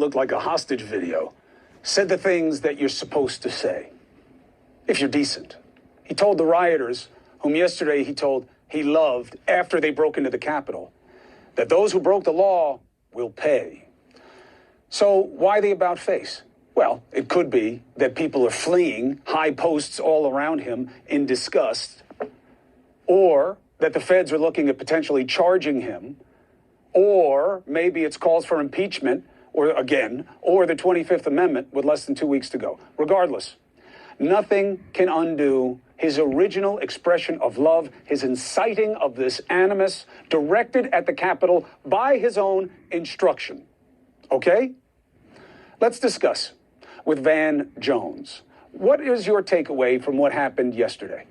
looked like a hostage video, said the things that you're supposed to say, if you're decent. He told the rioters, whom yesterday he told he loved after they broke into the Capitol, that those who broke the law will pay. So why the about face? Well, it could be that people are fleeing high posts all around him in disgust, or that the feds are looking at potentially charging him, or maybe it's calls for impeachment, or the 25th Amendment with less than 2 weeks to go. Regardless, nothing can undo his original expression of love, his inciting of this animus directed at the Capitol by his own instruction. Okay? Let's discuss with Van Jones. What is your takeaway from what happened yesterday?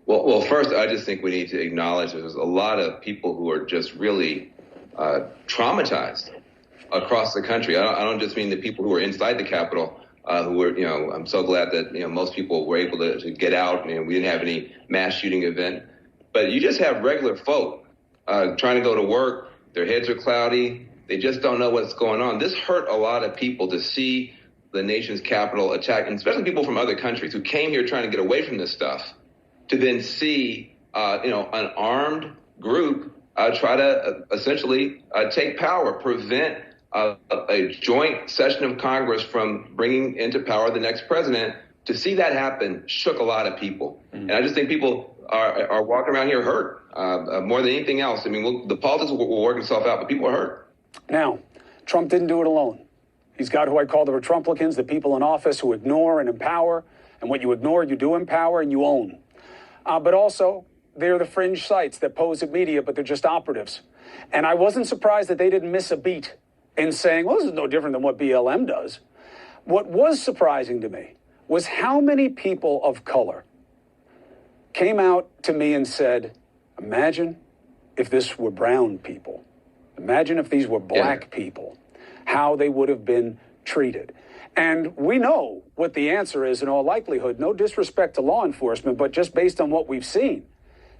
Well, first, I just think we need to acknowledge there's a lot of people who are just really traumatized across the country. I don't just mean the people who are inside the Capitol, who were, I'm so glad that, most people were able to get out and we didn't have any mass shooting event. But you just have regular folk trying to go to work. Their heads are cloudy. They just don't know what's going on. This hurt a lot of people to see the nation's capital attacked, and especially people from other countries who came here trying to get away from this stuff, to then see, an armed group try to essentially take power, prevent a joint session of Congress from bringing into power the next president. To see that happen shook a lot of people. And I just think people are walking around here hurt more than anything else. I mean, the politics will work itself out, but people are hurt. Now, Trump didn't do it alone. He's got who I call the Retrumplicans, the people in office who ignore and empower. And what you ignore, you do empower and you own. But also, they're the fringe sites that pose at media, but they're just operatives. And I wasn't surprised that they didn't miss a beat in saying, well, this is no different than what BLM does. What was surprising to me was how many people of color came out to me and said, imagine if this were brown people. Imagine if these were black people, how they would have been treated. And we know what the answer is in all likelihood. No disrespect to law enforcement, but just based on what we've seen,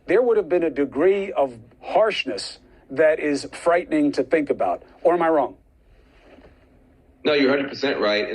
there would have been a degree of harshness that is frightening to think about. Or am I wrong? No, you're 100% right.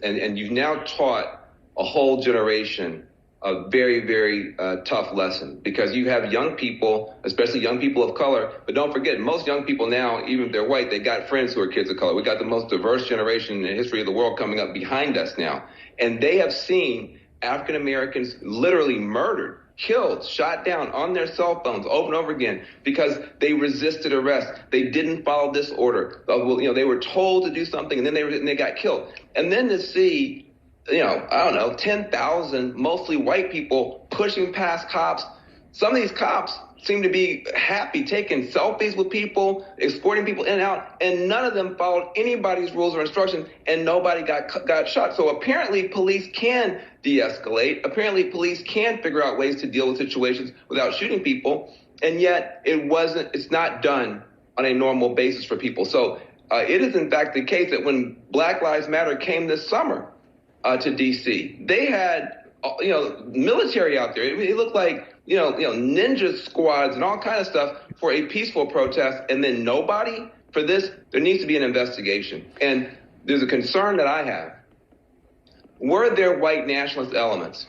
And you've now taught a whole generation a very, very tough lesson, because you have young people, especially young people of color. But don't forget, most young people now, even if they're white, they got friends who are kids of color. We got the most diverse generation in the history of the world coming up behind us now. And they have seen African Americans literally murdered, killed, shot down on their cell phones over and over again because they resisted arrest. They didn't follow this order. They were told to do something, and then they got killed. And then to see, 10,000 mostly white people pushing past cops. Some of these cops seem to be happy taking selfies with people, escorting people in and out, and none of them followed anybody's rules or instructions, and nobody got shot. So apparently police can de-escalate. Apparently police can figure out ways to deal with situations without shooting people, and yet it's not done on a normal basis for people. So it is in fact the case that when Black Lives Matter came this summer to D.C., they had military out there. It looked like ninja squads and all kind of stuff for a peaceful protest, and then nobody for this. There needs to be an investigation. And there's a concern that I have. Were there white nationalist elements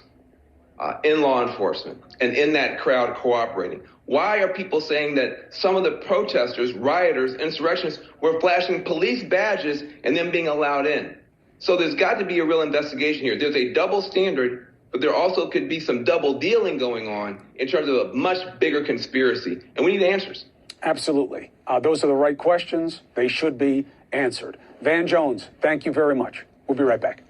in law enforcement and in that crowd cooperating? Why are people saying that some of the protesters, rioters, insurrectionists were flashing police badges and then being allowed in? So there's got to be a real investigation here. There's a double standard, but there also could be some double dealing going on in terms of a much bigger conspiracy. And we need answers. Absolutely. Those are the right questions. They should be answered. Van Jones, thank you very much. We'll be right back.